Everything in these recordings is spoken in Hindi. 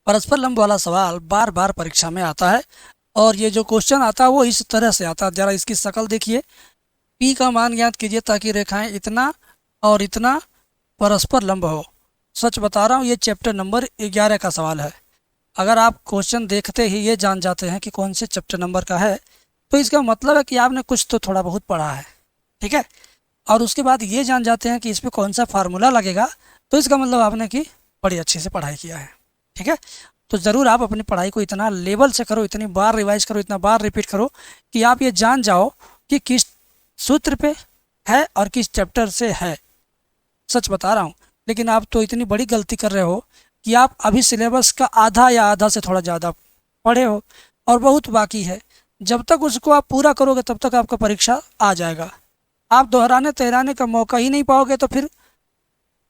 परस्पर लंब वाला सवाल बार बार परीक्षा में आता है और ये जो क्वेश्चन आता है वो इस तरह से आता है। जरा इसकी शक्ल देखिए। पी का मान ज्ञात कीजिए ताकि रेखाएं इतना और इतना परस्पर लंब हो। सच बता रहा हूँ, ये चैप्टर नंबर 11 का सवाल है। अगर आप क्वेश्चन देखते ही ये जान जाते हैं कि कौन से चैप्टर नंबर का है तो इसका मतलब है कि आपने कुछ तो थोड़ा बहुत पढ़ा है, ठीक है। और उसके बाद ये जान जाते हैं कि इस पर कौन सा फार्मूला लगेगा तो इसका मतलब आपने कि बड़ी अच्छे से पढ़ाई किया है, ठीक है। तो ज़रूर आप अपनी पढ़ाई को इतना लेवल से करो, इतनी बार रिवाइज करो, इतना बार रिपीट करो कि आप ये जान जाओ कि किस सूत्र पे है और किस चैप्टर से है। सच बता रहा हूँ। लेकिन आप तो इतनी बड़ी गलती कर रहे हो कि आप अभी सिलेबस का आधा या आधा से थोड़ा ज़्यादा पढ़े हो और बहुत बाकी है। जब तक उसको आप पूरा करोगे तब तक आपका परीक्षा आ जाएगा। आप दोहराने तहराने का मौका ही नहीं पाओगे तो फिर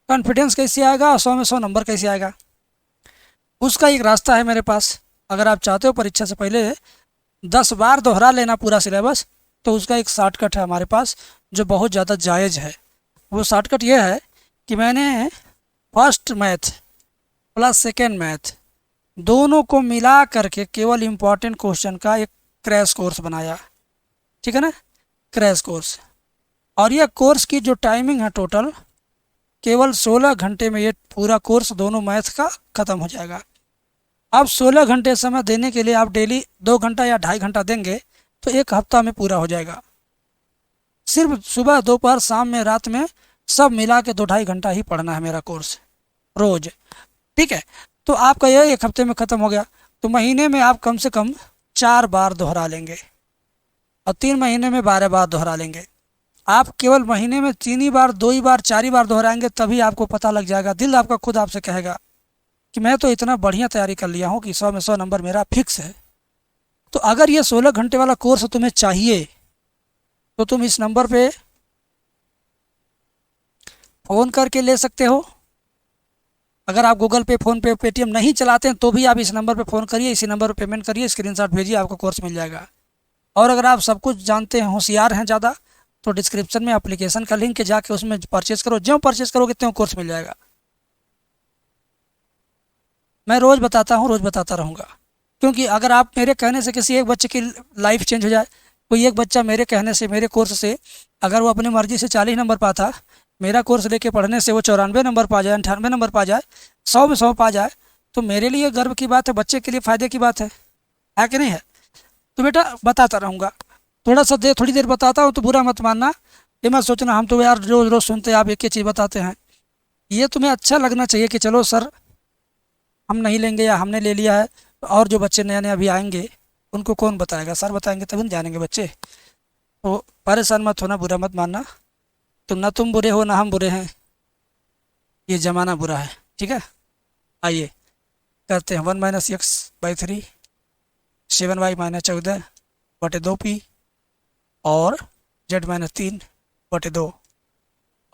कॉन्फिडेंस कैसे आएगा और 100 में 100 नंबर कैसे आएगा। उसका एक रास्ता है मेरे पास। अगर आप चाहते हो परीक्षा से पहले 10 बार दोहरा लेना पूरा सिलेबस, तो उसका एक शॉर्टकट है हमारे पास जो बहुत ज़्यादा जायज़ है। वो शॉर्टकट ये है कि मैंने first math plus second math दोनों को मिला करके केवल इम्पॉर्टेंट क्वेश्चन का एक क्रैश कोर्स बनाया, ठीक है ना, क्रैश कोर्स। और यह कोर्स की जो टाइमिंग है टोटल केवल 16 घंटे में ये पूरा कोर्स दोनों मैथ का ख़त्म हो जाएगा। अब 16 घंटे समय देने के लिए आप डेली 2 घंटा या 2.5 घंटा देंगे तो एक हफ्ता में पूरा हो जाएगा। सिर्फ सुबह दोपहर शाम में रात में सब मिला के 2-2.5 घंटा ही पढ़ना है मेरा कोर्स रोज़, ठीक है। तो आपका यह एक हफ्ते में ख़त्म हो गया। तो महीने में आप कम से कम 4 बार दोहरा लेंगे और 3 महीने में 12 बार दोहरा लेंगे। आप केवल महीने में 3 ही बार, 2 ही बार, 4 ही बार दोहराएंगे तभी आपको पता लग जाएगा। दिल आपका खुद आपसे कहेगा कि मैं तो इतना बढ़िया तैयारी कर लिया हूँ कि 100 में 100 नंबर मेरा फिक्स है। तो अगर ये 16 घंटे वाला कोर्स तुम्हें चाहिए तो तुम इस नंबर पे फ़ोन करके ले सकते हो। अगर आप गूगल पे, फ़ोन पे, पेटीएम नहीं चलाते हैं तो भी आप इस नंबर पे फ़ोन करिए, इसी नंबर पर पेमेंट करिए, स्क्रीनशॉट भेजिए, आपको कोर्स मिल जाएगा। और अगर आप सब कुछ जानते हैं, होशियार हैं ज़्यादा, तो डिस्क्रिप्शन में एप्लीकेशन का लिंक है, जाके उसमें परचेज करो। ज्यों परचेज करोगे त्यों कोर्स मिल जाएगा। मैं रोज़ बताता हूँ, रोज़ बताता रहूँगा, क्योंकि अगर आप मेरे कहने से किसी एक बच्चे की लाइफ चेंज हो जाए, कोई एक बच्चा मेरे कहने से, मेरे कोर्स से अगर वो अपनी मर्ज़ी से 40 नंबर पाता, मेरा कोर्स लेके पढ़ने से वो 94 नंबर पा जाए, 98 नंबर पा जाए, 100 में 100 पा जाए, तो मेरे लिए गर्व की बात है, बच्चे के लिए फ़ायदे की बात है कि नहीं है। तो बेटा बताता रहूँगा, थोड़ी देर बताता हूँ तो बुरा मत मानना। ये मत सोचना हम तो यार रोज़ रोज़ सुनते हैं आप एक ही चीज़ बताते हैं। ये तुम्हें अच्छा लगना चाहिए कि चलो सर हम नहीं लेंगे या हमने ले लिया है, और जो बच्चे नए नए अभी आएंगे उनको कौन बताएगा, सर बताएंगे तभी न जानेंगे बच्चे। तो परेशान मत होना, बुरा मत मानना। तो ना तुम बुरे हो ना हम बुरे हैं, ये ज़माना बुरा है, ठीक है। आइए करते हैं 1 - x/3 7y-14/2p और z-3/2।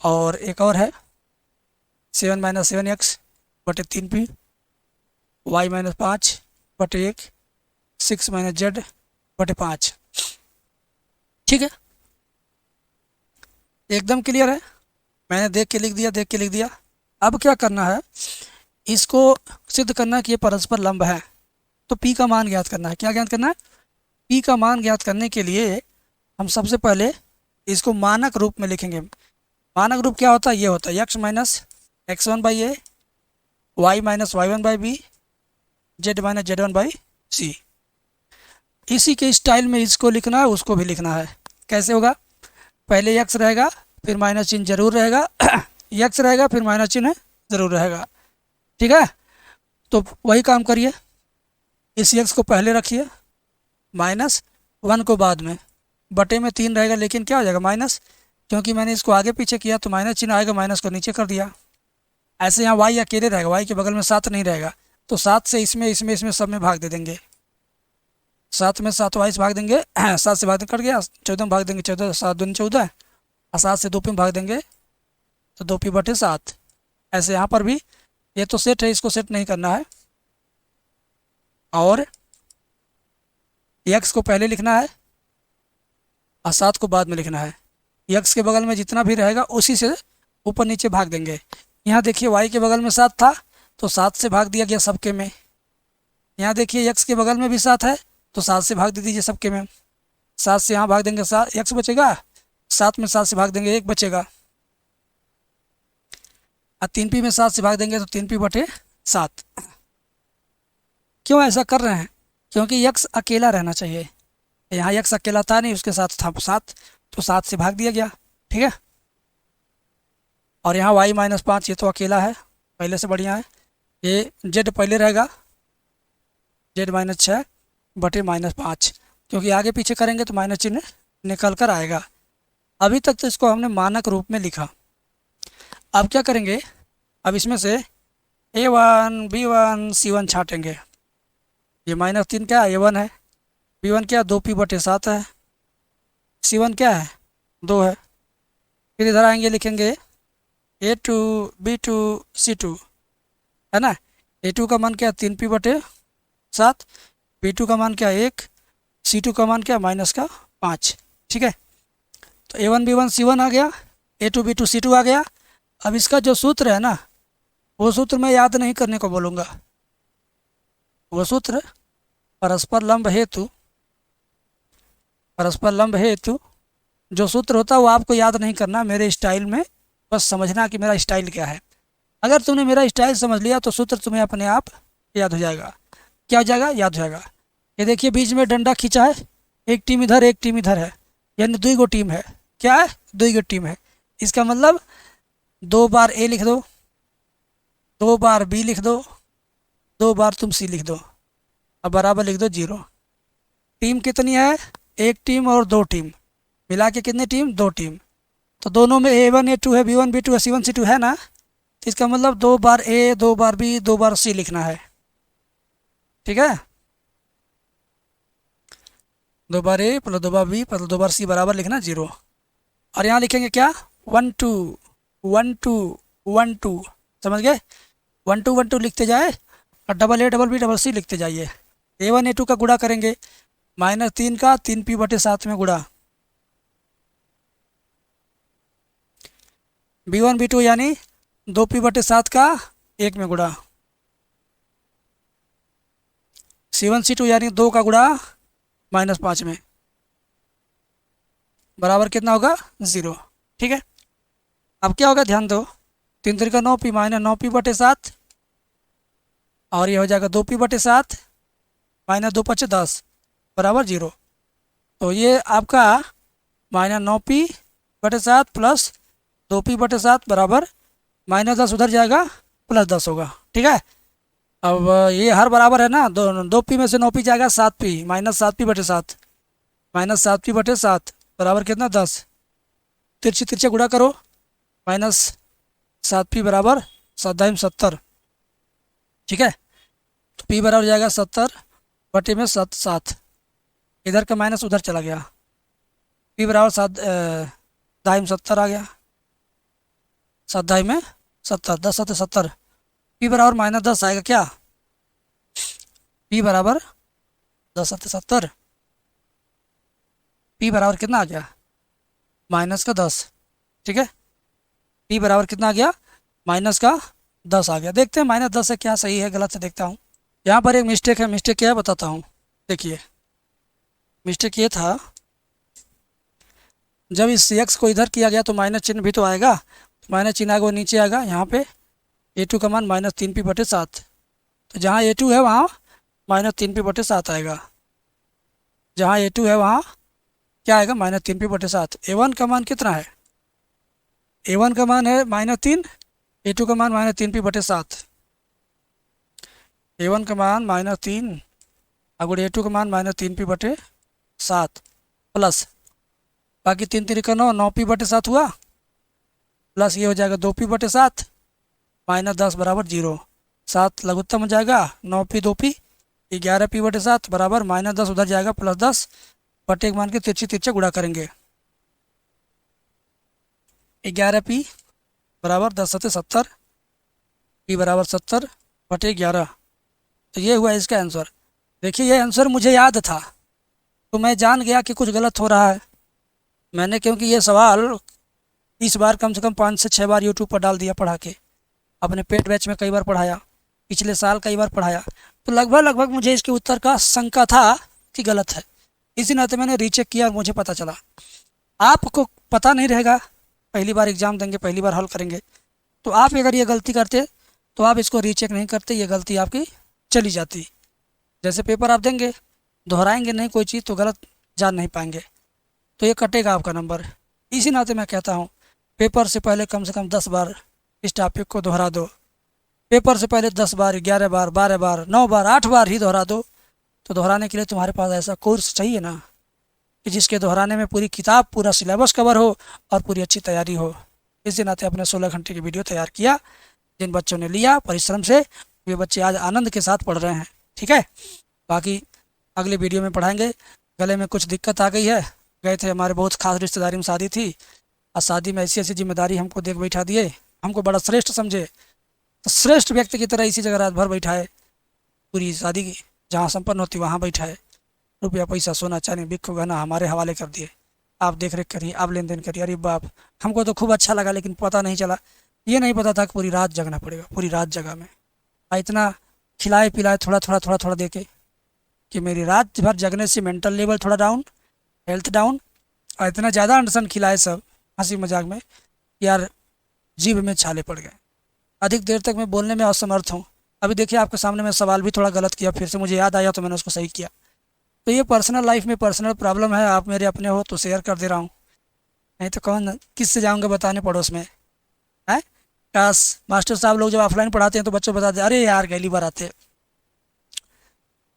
और एक और है 7-7x/3p y-5/1 6-z/5, ठीक है। एकदम क्लियर है। मैंने देख के लिख दिया, देख के लिख दिया। अब क्या करना है, इसको सिद्ध करना है कि ये परस्पर लंब है। तो पी का मान ज्ञात करना है। क्या ज्ञात करना है? पी का मान ज्ञात करने के लिए हम सबसे पहले इसको मानक रूप में लिखेंगे। मानक रूप क्या होता है? ये होता है x-x1/a y-y1/b z-z1/c। इसी के स्टाइल में इसको लिखना है, उसको भी लिखना है। कैसे होगा? पहले x रहेगा, फिर माइनस चिन्ह जरूर रहेगा x रहेगा, फिर माइनस चिन्ह जरूर रहेगा, ठीक है। तो वही काम करिए, इस x को पहले रखिए, -1 को बाद में, बटे में 3 रहेगा, लेकिन क्या हो जाएगा माइनस, क्योंकि मैंने इसको आगे पीछे किया तो माइनस चिन्ह आएगा, माइनस को नीचे कर दिया। ऐसे यहाँ y अकेले रहेगा, y के बगल में 7 नहीं रहेगा, तो 7 से इसमें सब में भाग दे देंगे। 7 में 7 y से भाग देंगे 7 से भाग कट गया, 14 में भाग देंगे, 14 7 दूनी 14, और 7 से 2p में भाग देंगे तो 2p/7। ऐसे यहाँ पर भी ये तो सेट है, इसको सेट नहीं करना है। और x को पहले लिखना है और 7 को बाद में लिखना है। x के बगल में जितना भी रहेगा उसी से ऊपर नीचे भाग देंगे। यहाँ देखिए y के बगल में 7 था तो 7 से भाग दिया गया सबके में, यहाँ देखिए x के बगल में भी 7 है तो 7 से भाग दे दीजिए सबके में। 7 से यहाँ भाग देंगे 7 x बचेगा, 7 में 7 से भाग देंगे 1 बचेगा, और 3p में 7 से भाग देंगे तो 3p/7। क्यों ऐसा कर रहे हैं? क्योंकि x अकेला रहना चाहिए। यहाँ x अकेला था नहीं, उसके साथ था 7, तो 7 से भाग दिया गया। ठीक है, और यहाँ y-5 ये तो अकेला है, पहले से बढ़िया है। ये z पहले रहेगा, z-6/-5, क्योंकि आगे पीछे करेंगे तो माइनस चिन्ह निकल कर आएगा। अभी तक तो इसको हमने मानक रूप में लिखा। अब क्या करेंगे, अब इसमें से a1 b1 c1 छाटेंगे। ये -3 क्या है? a1 है। b1 क्या? 2p/7 है। c1 क्या है? 2 है। फिर इधर आएंगे, लिखेंगे a2 b2 c2, है ना। a2 का मान क्या? 3p/7। b2 का मान क्या? 1। c2 का मान क्या? -5। ठीक है, तो a1 b1 c1 आ गया, a2 b2 c2 आ गया। अब इसका जो सूत्र है ना, वो सूत्र मैं याद नहीं करने को बोलूँगा। वो सूत्र परस्पर लंब हेतु जो सूत्र होता है वो आपको याद नहीं करना, मेरे स्टाइल में बस समझना कि मेरा स्टाइल क्या है। अगर तुमने मेरा स्टाइल समझ लिया तो सूत्र तुम्हें अपने आप याद हो जाएगा। क्या हो जाएगा? याद हो जाएगा। ये देखिए बीच में डंडा खींचा है, एक टीम इधर एक टीम इधर है, यानी 2 गो टीम है। क्या है? 2 गो टीम है। इसका मतलब 2 बार ए लिख दो, 2 बार बी लिख दो, 2 बार तुम सी लिख दो, अब बराबर लिख दो 0। टीम कितनी है? 1 टीम और 2 टीम, मिला के कितनी टीम? 2 टीम। तो दोनों में a1 a2 है, b1 b2 है, c1 c2 है ना। तो इसका मतलब 2 बार a, 2 bar b, 2 bar c लिखना है। ठीक है, 2 बार a plus 2 bar b plus 2 bar c बराबर लिखना 0। और यहाँ लिखेंगे क्या? 1 2 1 2 1 2, समझ गए? 1 2 1 2 लिखते जाए और double a double b double c लिखते जाइए। a1 a2 का गुणा करेंगे, -3 का 3p/7 में गुणा, b1 b2 यानी 2p/7 का 1 में गुणा, c1 c2 यानी 2 का गुणा -5 में, बराबर कितना होगा? 0। ठीक है, अब क्या होगा? ध्यान दो, 3 3 का 9p -9p/7, और ये हो जाएगा 2p/7 -2×5 बराबर 0। तो ये आपका -9p/7 प्लस 2p/7 बराबर -10 उधर जाएगा, +10 होगा। ठीक है, अब ये हर बराबर है ना, 2p में से 9p जाएगा 7p, -7p/7 -7p/7 बराबर कितना? 10। तिरछे तिरछे गुणा करो, -7p बराबर 7×70। ठीक है, तो p बराबर जाएगा 70/7। इधर का माइनस उधर चला गया, p बराबर 7×70 आ गया, 7×70, 10 7 70, p बराबर -10 आएगा। क्या? p बराबर 10 7 70, p बराबर कितना आ गया? -10। ठीक है, p बराबर कितना आ गया? -10 आ गया। देखते हैं -10 से क्या सही है गलत से, देखता हूँ। यहाँ पर एक मिस्टेक है, मिस्टेक क्या है बताता हूँ। देखिए मिस्टेक ये था, जब इस x को इधर किया गया तो माइनस चिन्ह भी तो आएगा, माइनस चिन्ह आएगा वो नीचे आएगा। यहाँ पे a2 का मान -3p/7, तो जहाँ a2 है वहाँ -3p/7 आएगा, जहाँ a2 है वहाँ क्या आएगा? -3p/7। a1 का मान कितना है? a1 का मान है -3, a2 का मान -3p/7। a1 का मान -3 और a2 का मान -3p/7 प्लस बाकी 3 3 का 9, 9p/7 हुआ, प्लस ये हो जाएगा 2p/7 -10 बराबर 0। 7 लघुत्तम हो जाएगा, 9p 2p 11p/7 बराबर -10 उधर जाएगा, +10 बटे मान के तिरछे तिरछे गुणा करेंगे, 11p बराबर 10 7 70, p बराबर 70/11। तो ये हुआ इसका आंसर। देखिए ये आंसर मुझे याद था, तो मैं जान गया कि कुछ गलत हो रहा है। मैंने क्योंकि ये सवाल इस बार कम से कम 5 से 6 बार यूट्यूब पर डाल दिया पढ़ा के, अपने पेट बैच में कई बार पढ़ाया, पिछले साल कई बार पढ़ाया, तो लगभग लगभग मुझे इसके उत्तर का शंका था कि गलत है। इसी नाते मैंने रीचेक किया और मुझे पता चला। आपको पता नहीं रहेगा, पहली बार एग्ज़ाम देंगे, पहली बार हल करेंगे, तो आप अगर ये गलती करते तो आप इसको रीचेक नहीं करते, ये गलती आपकी चली जाती। जैसे पेपर आप देंगे, दोहराएंगे नहीं कोई चीज़ तो गलत जान नहीं पाएंगे, तो ये कटेगा आपका नंबर। इसी नाते मैं कहता हूँ पेपर से पहले कम से कम 10 बार इस टॉपिक को दोहरा दो। पेपर से पहले 10 बार, 11 बार, 12 बार, 9 बार, 8 बार ही दोहरा दो। तो दोहराने के लिए तुम्हारे पास ऐसा कोर्स चाहिए ना कि जिसके दोहराने में पूरी किताब, पूरा सिलेबस कवर हो और पूरी अच्छी तैयारी हो। इसी नाते अपने 16 घंटे की वीडियो तैयार किया। जिन बच्चों ने लिया परिश्रम से, वे बच्चे आज आनंद के साथ पढ़ रहे हैं। ठीक है, बाकी अगले वीडियो में पढ़ाएंगे। गले में कुछ दिक्कत आ गई है, गए थे हमारे बहुत खास रिश्तेदारी में शादी थी, और शादी में ऐसी ऐसी जिम्मेदारी हमको देख बैठा दिए, हमको बड़ा श्रेष्ठ समझे, तो श्रेष्ठ व्यक्ति की तरह इसी जगह रात भर बैठाए, पूरी शादी की जहाँ संपन्न होती वहाँ बैठाए, रुपया पैसा सोना चांदी बिक्को गहना हमारे हवाले कर दिए, आप देख रेख करिए, आप लेन देन करिए। अरे बाप, हमको तो खूब अच्छा लगा, लेकिन पता नहीं चला, ये नहीं पता था कि पूरी रात जगना पड़ेगा, पूरी रात जगह में। इतना खिलाए पिलाए थोड़ा थोड़ा थोड़ा थोड़ा देके कि मेरी रात भर जगने से मेंटल लेवल थोड़ा डाउन, हेल्थ डाउन, और इतना ज़्यादा अनशन खिलाए सब हंसी मजाक में, यार जीभ में छाले पड़ गए। अधिक देर तक मैं बोलने में असमर्थ हूँ। अभी देखिए आपके सामने मैं सवाल भी थोड़ा गलत किया, फिर से मुझे याद आया तो मैंने उसको सही किया। तो ये पर्सनल लाइफ में पर्सनल प्रॉब्लम है, आप मेरे अपने हो तो शेयर कर दे रहा हूँ, नहीं तो कौन किससे जाऊँगा बताने पड़ोस में है। काश मास्टर साहब लोग जब ऑफलाइन पढ़ाते हैं तो बच्चों बताते अरे यार पहली बार आते,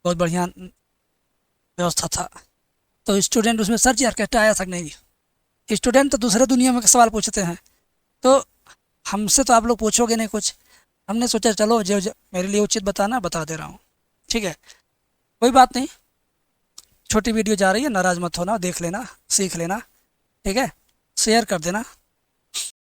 बहुत बढ़िया व्यवस्था था। तो स्टूडेंट उसमें सर जी ऑर्केस्ट्रा आया था नहीं, स्टूडेंट तो दूसरे दुनिया में सवाल पूछते हैं, तो हमसे तो आप लोग पूछोगे नहीं कुछ। हमने सोचा चलो जो मेरे लिए उचित बताना बता दे रहा हूँ। ठीक है, कोई बात नहीं, छोटी वीडियो जा रही है, नाराज़ मत होना, देख लेना, सीख लेना। ठीक है, शेयर कर देना।